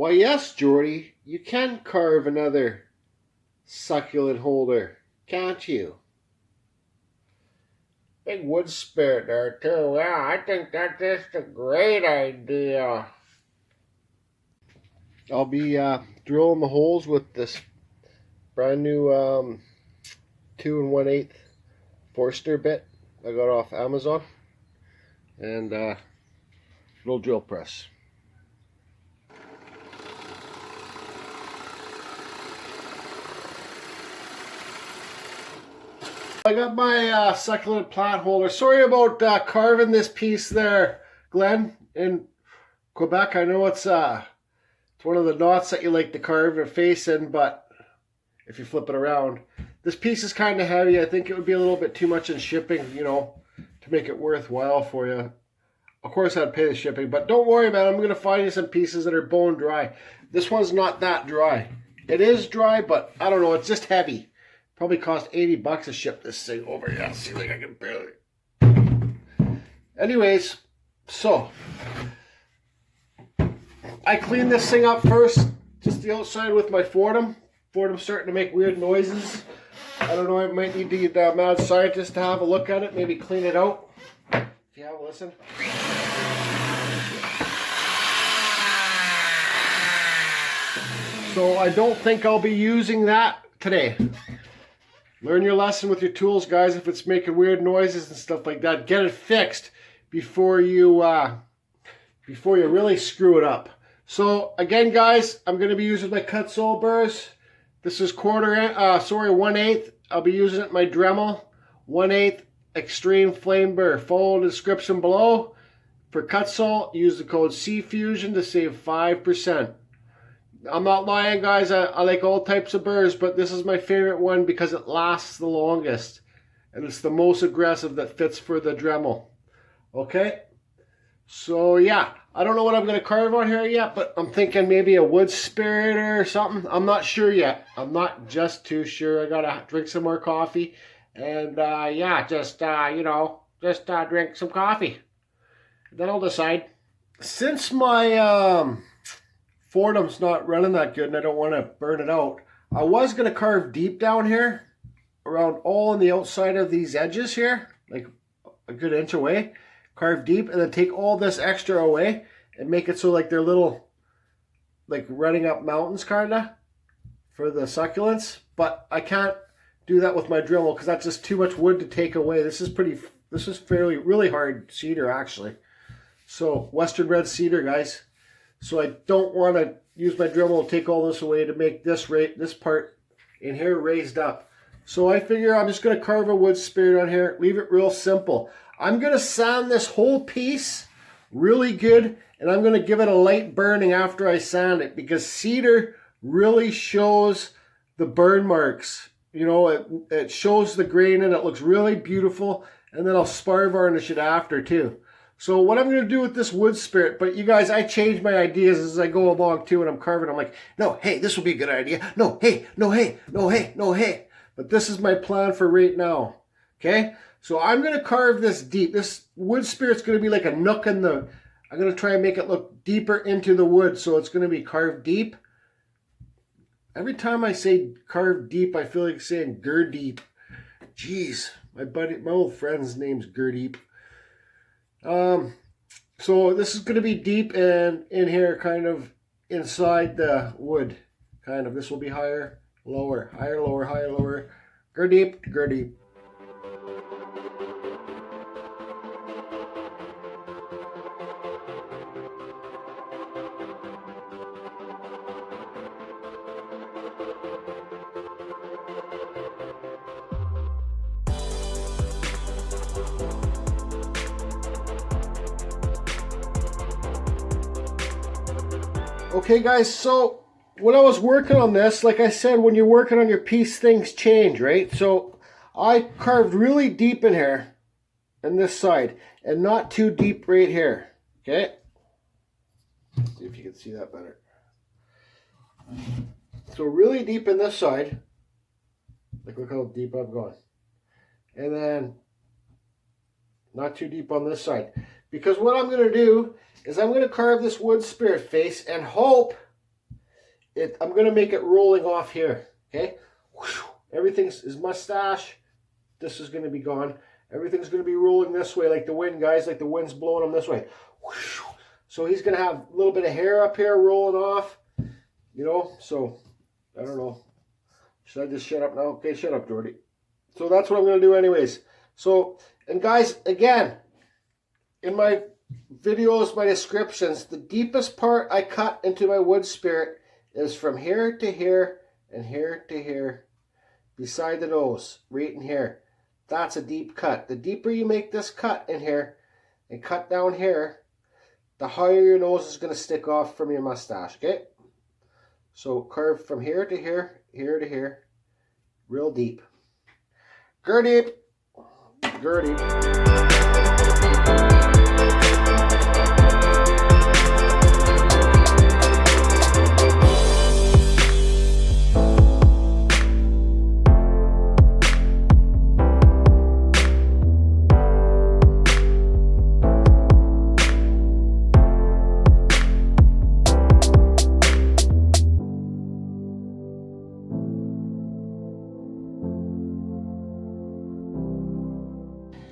Why, yes, Jordy, you can carve another succulent holder, can't you? Big wood spirit there, too. Yeah, I think that's just a great idea. I'll be drilling the holes with this brand new 2 1/8 Forster bit I got off Amazon, and little drill press. I got my succulent plant holder. Sorry about carving this piece there, Glenn, in Quebec. I know it's one of the knots that you like to carve your face in, but if you flip it around, this piece is kind of heavy. I think it would be a little bit too much in shipping, you know, to make it worthwhile for you. Of course, I'd pay the shipping, but don't worry, man. I'm going to find you some pieces that are bone dry. This one's not that dry. It is dry, but I don't know. It's just heavy. Probably cost $80 to ship this thing over. Yeah, see, like I can barely. Anyways, so I cleaned this thing up first, just the outside with my Fordham. Fordham's starting to make weird noises. I don't know, I might need to get the mad scientist to have a look at it, maybe clean it out. If you have a listen. So I don't think I'll be using that today. Learn your lesson with your tools, guys. If it's making weird noises and stuff like that, get it fixed before you really screw it up. So again, guys, I'm going to be using my Kutzall burrs. This is 1/8. I'll be using it in my Dremel 1/8 extreme flame burr. Follow the description below. For Kutzall, use the code CFusion to save 5%. I'm not lying, guys. I like all types of burrs, but this is my favorite one because it lasts the longest. And it's the most aggressive that fits for the Dremel. Okay? So, yeah. I don't know what I'm going to carve on here yet, but I'm thinking maybe a wood spirit or something. I'm not sure yet. I'm not just too sure. I got to drink some more coffee. And, yeah, just drink some coffee. Then I'll decide. Since my Fordham's not running that good and I don't want to burn it out, I was going to carve deep down here, around all on the outside of these edges here, like a good inch away. Carve deep and then take all this extra away and make it so like they're little, like running up mountains kind of for the succulents. But I can't do that with my Dremel because that's just too much wood to take away. This is really hard cedar actually. So Western red cedar, guys. So I don't want to use my Dremel to take all this away to make this part in here raised up. So I figure I'm just going to carve a wood spirit on here, leave it real simple. I'm going to sand this whole piece really good, and I'm going to give it a light burning after I sand it because cedar really shows the burn marks. You know, it shows the grain and it looks really beautiful, and then I'll spar varnish it after too. So what I'm going to do with this wood spirit, but you guys, I change my ideas as I go along too, and I'm carving. I'm like, no, hey, this will be a good idea. No, hey, no, hey, no, hey, no, hey. But this is my plan for right now. Okay? So I'm going to carve this deep. This wood spirit's going to be like a nook in the... I'm going to try and make it look deeper into the wood, so it's going to be carved deep. Every time I say carved deep, I feel like saying Gurdeep. Jeez, my old friend's name's Gurdeep. So this is going to be deep and in here, kind of inside the wood. Kind of. This will be higher, lower, higher, lower, higher, lower. Gurdeep, Gurdeep. Okay guys, so when I was working on this, like I said, when you're working on your piece, things change, right? So I carved really deep in here, on this side, and not too deep right here, okay? Let's see if you can see that better. So really deep in this side, like look how deep I've gone. And then not too deep on this side. Because what I'm going to do is I'm going to carve this wood spirit face and hope I'm going to make it rolling off here. Okay, everything's his mustache. This is going to be gone. Everything's going to be rolling this way like the wind, guys, like the wind's blowing him this way. So he's going to have a little bit of hair up here rolling off, you know. So I don't know. Should I just shut up now? Okay, shut up, Jordy. So that's what I'm going to do anyways. So, and guys, again, in my videos, my descriptions, the deepest part I cut into my wood spirit is from here to here and here to here, beside the nose, right in here. That's a deep cut. The deeper you make this cut in here and cut down here, the higher your nose is going to stick off from your mustache, okay? So curve from here to here, here to here, real deep. Gur deep. Gur deep.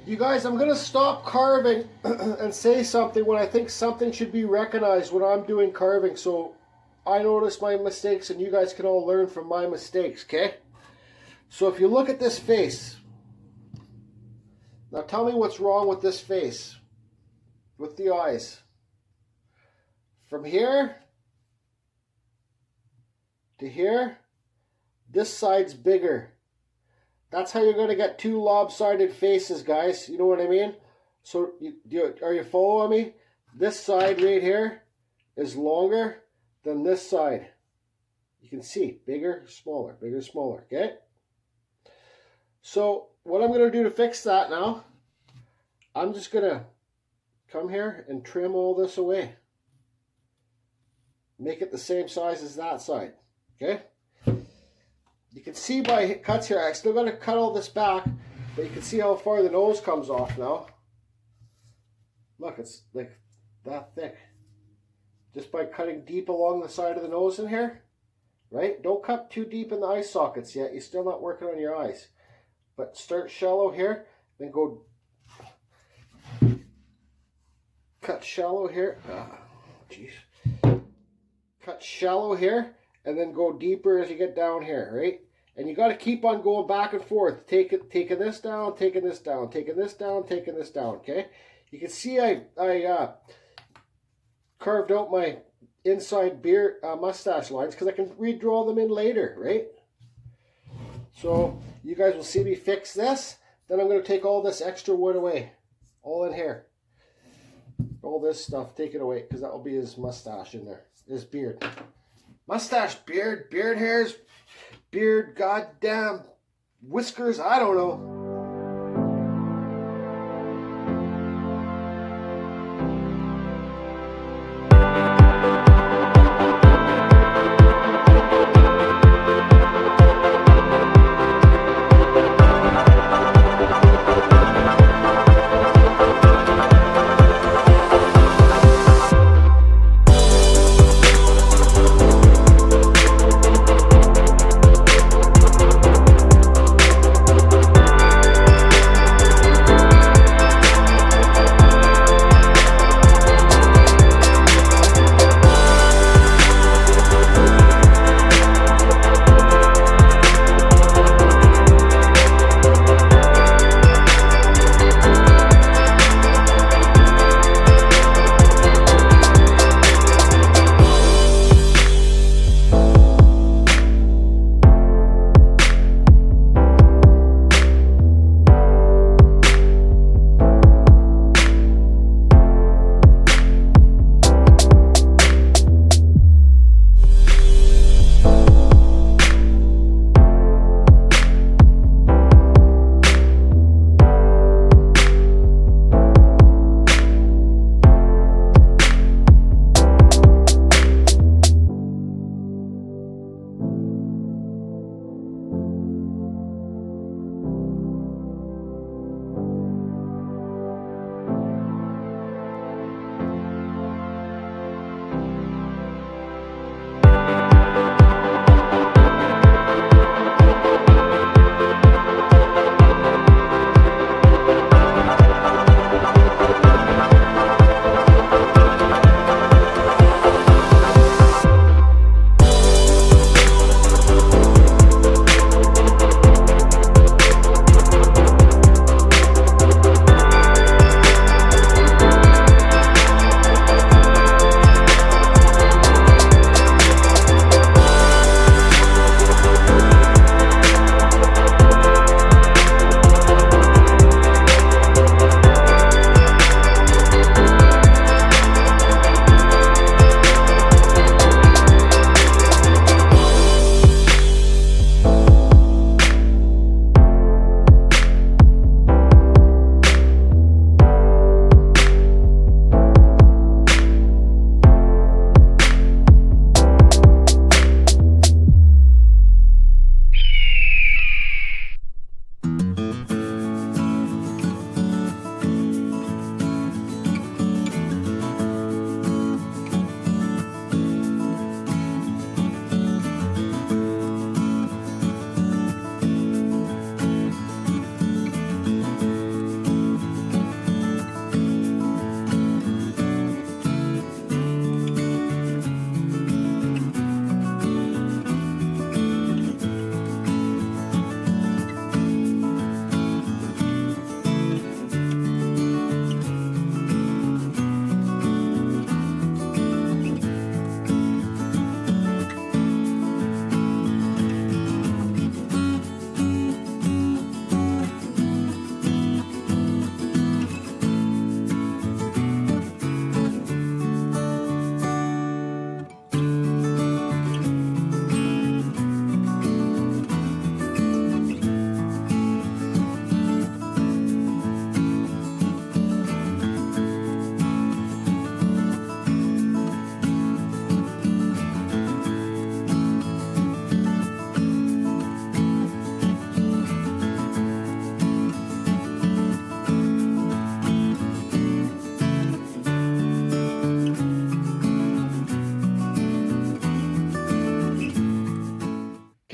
You guys, I'm going to stop carving and say something when I think something should be recognized when I'm doing carving, so I notice my mistakes and you guys can all learn from my mistakes, okay? So if you look at this face, now tell me what's wrong with this face, with the eyes. From here to here, this side's bigger. That's how you're going to get two lopsided faces, guys. You know what I mean? So, are you following me? This side right here is longer than this side. You can see, bigger, smaller, okay? So, what I'm going to do to fix that now, I'm just going to come here and trim all this away. Make it the same size as that side, okay? You can see by cuts here, I still got to cut all this back, but you can see how far the nose comes off now. Look, it's like that thick. Just by cutting deep along the side of the nose in here, right? Don't cut too deep in the eye sockets yet. You're still not working on your eyes. But start shallow here, then go cut shallow here. Jeez. Cut shallow here. And then go deeper as you get down here, right? And you got to keep on going back and forth, taking this down, taking this down, taking this down, taking this down, okay? You can see I carved out my inside beard mustache lines because I can redraw them in later, right? So you guys will see me fix this. Then I'm going to take all this extra wood away, all in here. All this stuff, take it away because that will be his mustache in there, his beard. Mustache, beard hairs, beard, goddamn whiskers, I don't know.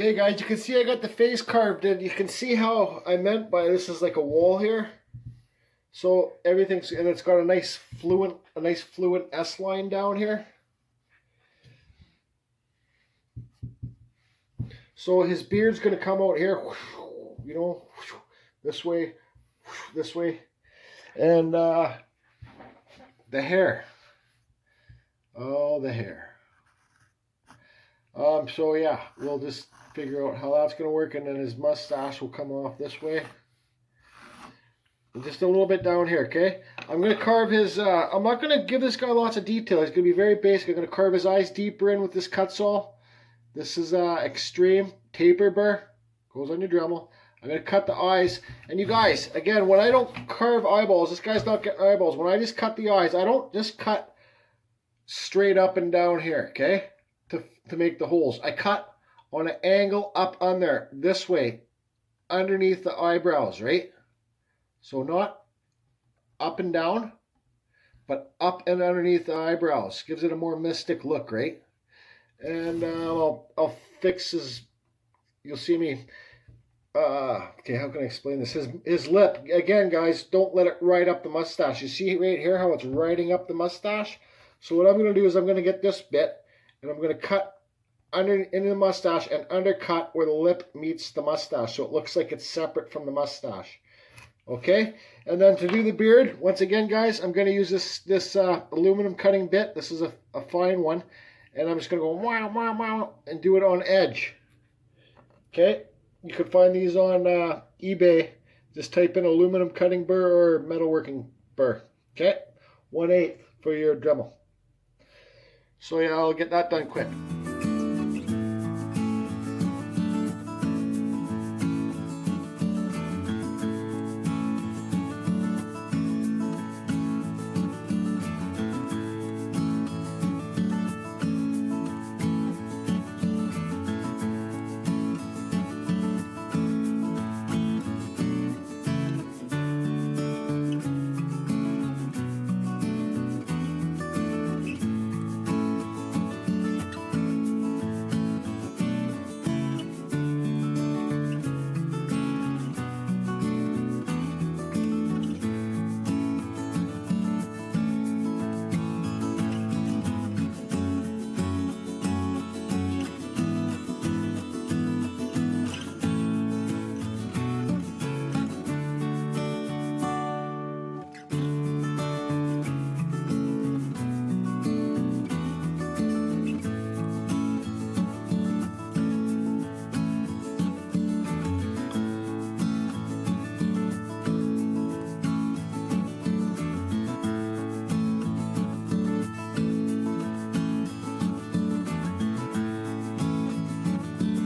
Okay guys, you can see I got the face carved in. You can see how I meant by this is like a wall here. So everything's, and it's got a nice fluent S line down here. So his beard's gonna come out here, you know, this way, and the hair. Oh, the hair. So yeah, we'll just figure out how that's gonna work, and then his mustache will come off this way. And just a little bit down here, okay? I'm gonna carve his, I'm not gonna give this guy lots of detail. It's gonna be very basic. I'm gonna carve his eyes deeper in with this Kutzall. This is extreme taper burr. Goes on your Dremel. I'm gonna cut the eyes. And you guys, again, when I don't carve eyeballs, this guy's not getting eyeballs. When I just cut the eyes, I don't just cut straight up and down here, okay? To make the holes. I cut on an angle up on there, this way, underneath the eyebrows, right? So not up and down, but up and underneath the eyebrows. Gives it a more mystic look, right? And I'll fix his, you'll see me, okay, how can I explain this? His lip, again guys, don't let it ride up the mustache. You see right here how it's riding up the mustache? So what I'm going to do is I'm going to get this bit, and I'm going to cut into the mustache and undercut where the lip meets the mustache, so it looks like it's separate from the mustache. Okay, and then to do the beard, once again guys, I'm going to use this aluminum cutting bit. This is a fine one, and I'm just going to go wow, wow, wow, and do it on edge. Okay, you can find these on eBay. Just type in aluminum cutting burr or metalworking burr. Okay, 1/8 for your Dremel. So yeah, I'll get that done quick.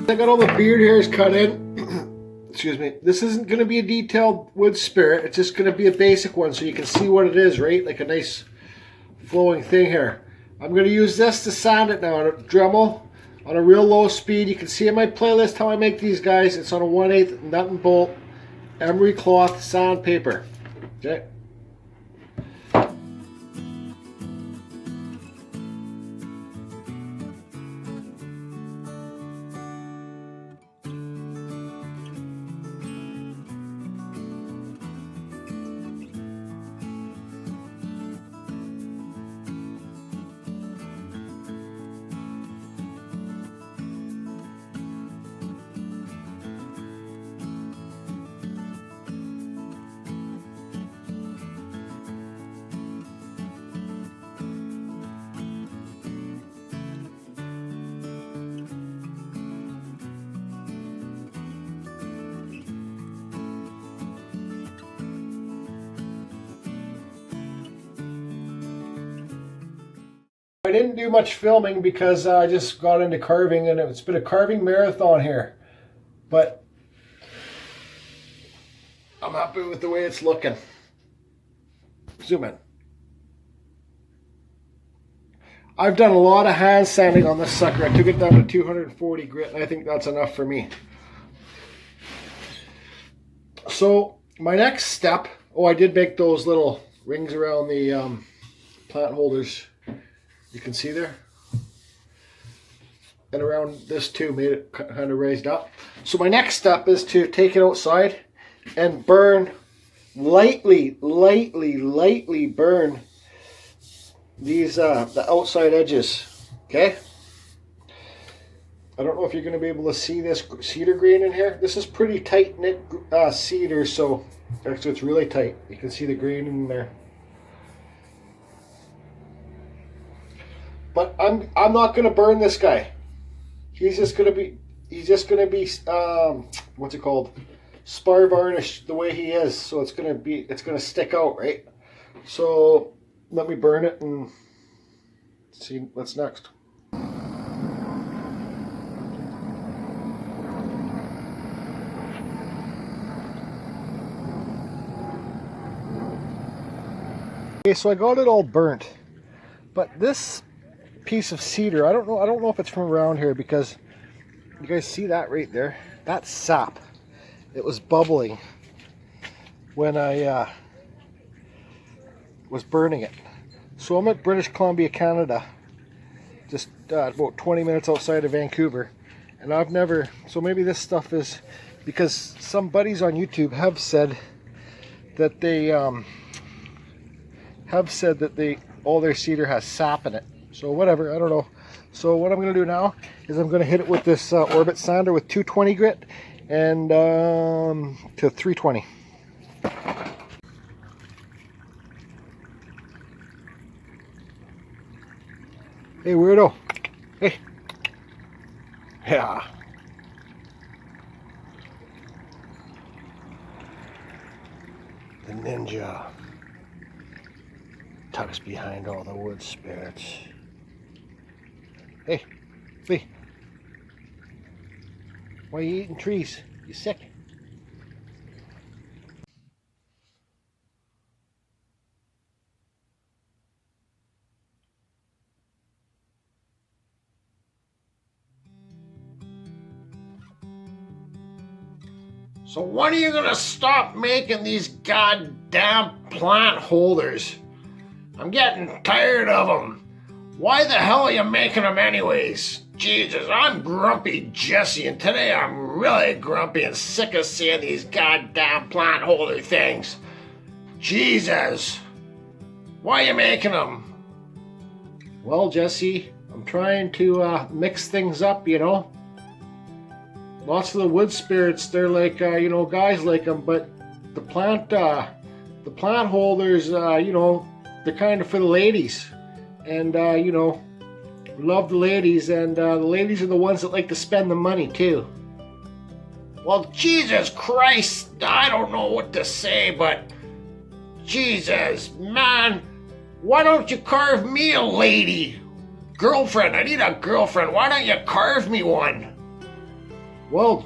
I got all the beard hairs cut in. Excuse me. This isn't going to be a detailed wood spirit. It's just going to be a basic one so you can see what it is, right? Like a nice flowing thing here. I'm going to use this to sand it now on a Dremel on a real low speed. You can see in my playlist how I make these guys. It's on a 1/8 nut and bolt emery cloth sandpaper. Okay. I didn't do much filming because I just got into carving, and it's been a carving marathon here. But I'm happy with the way it's looking. Zoom in. I've done a lot of hand sanding on this sucker. I took it down to 240 grit, and I think that's enough for me. So my next step, oh, I did make those little rings around the plant holders. You can see there. and around this too, made it kind of raised up. So my next step is to take it outside and burn, lightly burn these the outside edges. Okay, I don't know if you're going to be able to see this cedar grain in here. This is pretty tight knit cedar, so actually it's really tight. You can see the grain in there. But I'm not going to burn this guy. He's just going to be what's it called? Spar varnish the way he is. So it's going to stick out, right? So let me burn it and see what's next. Okay, so I got it all burnt. But this piece of cedar, I don't know if it's from around here, because you guys see that right there? That's sap. It was bubbling when I was burning it. So I'm at British Columbia, Canada, just about 20 minutes outside of Vancouver, and I've never, so maybe this stuff is, because some buddies on YouTube have said that they all their cedar has sap in it. So whatever, I don't know. So what I'm going to do now is I'm going to hit it with this Orbit sander with 220 grit and to 320. Hey weirdo. Hey. Yeah. The ninja tucks behind all the wood spirits. Hey, Lee. Why are you eating trees? You sick? So when are you gonna stop making these goddamn plant holders? I'm getting tired of them. Why the hell are you making them anyways? Jesus, I'm grumpy Jesse, and today I'm really grumpy and sick of seeing these goddamn plant holder things. Jesus, why are you making them? Well, Jesse, I'm trying to mix things up, you know. Lots of the wood spirits, they're like, you know, guys like them, but the plant holders, you know, they're kind of for the ladies. And, you know, love the ladies, and the ladies are the ones that like to spend the money too. Well, Jesus Christ, I don't know what to say, but Jesus, man, why don't you carve me a lady? Girlfriend, I need a girlfriend. Why don't you carve me one? Well,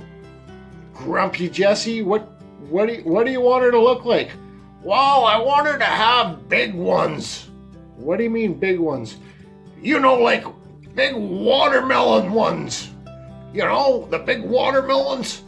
grumpy Jesse, what do you want her to look like? Well, I want her to have big ones. What do you mean big ones? You know, like big watermelon ones. You know, the big watermelons?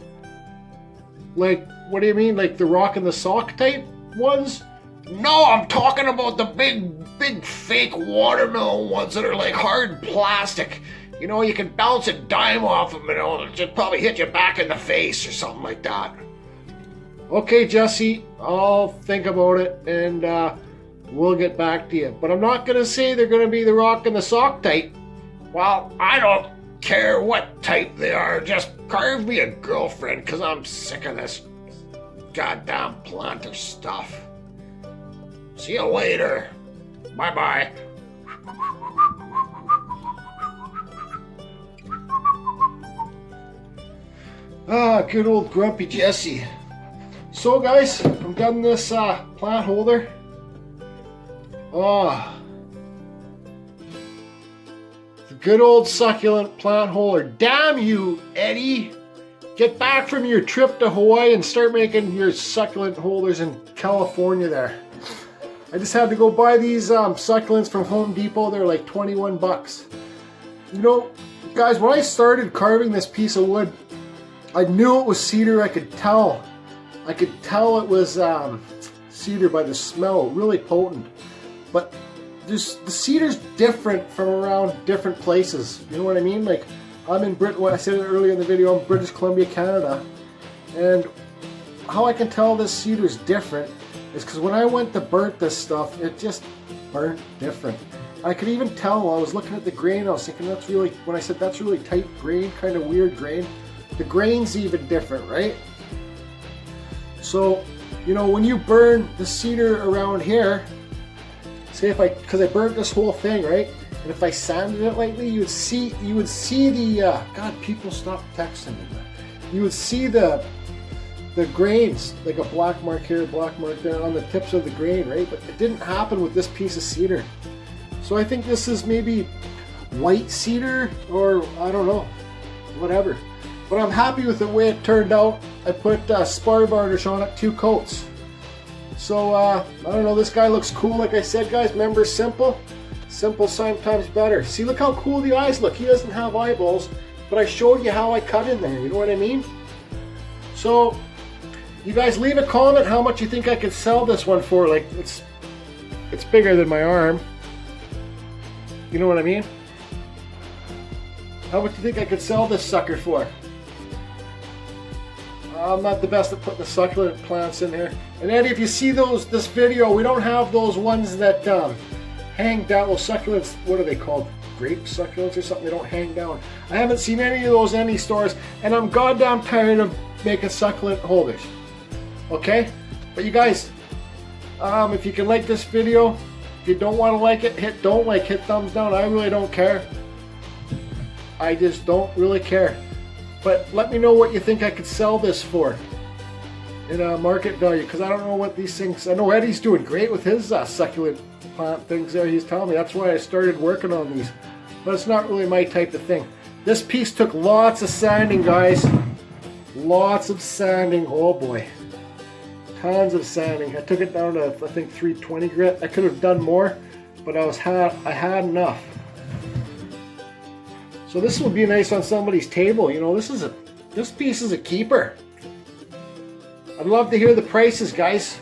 Like, what do you mean? Like the rock and the sock type ones? No, I'm talking about the big fake watermelon ones that are like hard plastic. You know, you can bounce a dime off them and it'll just probably hit you back in the face or something like that. Okay, Jesse, I'll think about it and we'll get back to you. But I'm not going to say they're going to be the rock and the sock type. Well, I don't care what type they are. Just carve me a girlfriend, because I'm sick of this goddamn planter stuff. See you later. Bye-bye. Ah, good old grumpy Jesse. So guys, I'm done this plant holder. The good old succulent plant holder. Damn you, Eddie. Get back from your trip to Hawaii and start making your succulent holders in California there. I just had to go buy these succulents from Home Depot. They're like 21 bucks. You know, guys, when I started carving this piece of wood, I knew it was cedar. I could tell. I could tell it was cedar by the smell, really potent. But the cedar's different from around different places. You know what I mean? Like, I'm in Britain, I said it earlier in the video, I'm British Columbia, Canada. And how I can tell this cedar is different is because when I went to burn this stuff, it just burnt different. I could even tell, I was looking at the grain, I was thinking that's really, when I said that's really tight grain, kind of weird grain, the grain's even different, right? So, you know, when you burn the cedar around here, say if because I burnt this whole thing, right? And if I sanded it lightly, you would see the, God, people stop texting me. You would see the grains, like a black mark here, a black mark there on the tips of the grain, right? But it didn't happen with this piece of cedar. So I think this is maybe white cedar, or I don't know, whatever. But I'm happy with the way it turned out. I put spar varnish on it, 2 coats. So I don't know, this guy looks cool. Like I said, guys, remember simple? Simple sometimes better. See, look how cool the eyes look. He doesn't have eyeballs, but I showed you how I cut in there, you know what I mean? So, you guys leave a comment how much you think I could sell this one for. Like, it's bigger than my arm. You know what I mean? How much do you think I could sell this sucker for? I'm not the best at putting the succulent plants in here. And Eddie, if you see this video, we don't have those ones that hang down. Those succulents, what are they called? Grape succulents or something? They don't hang down. I haven't seen any of those in any stores, and I'm goddamn tired of making succulent holders. Okay? But you guys, if you can like this video, if you don't want to like it, hit don't like, hit thumbs down. I really don't care. I just don't really care. But let me know what you think I could sell this for in market value, because I don't know what these things. I know Eddie's doing great with his succulent plant things there. He's telling me that's why I started working on these, but it's not really my type of thing. This piece took lots of sanding, guys. Lots of sanding. Oh boy, tons of sanding. I took it down to, I think, 320 grit. I could have done more, but I had enough. So this would be nice on somebody's table. You know, this piece is a keeper. I'd love to hear the prices, guys.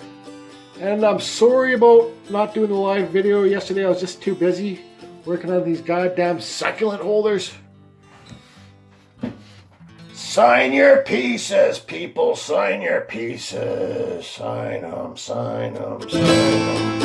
And I'm sorry about not doing the live video yesterday. I was just too busy working on these goddamn succulent holders. Sign your pieces, people. Sign your pieces. Sign them, sign them, sign them.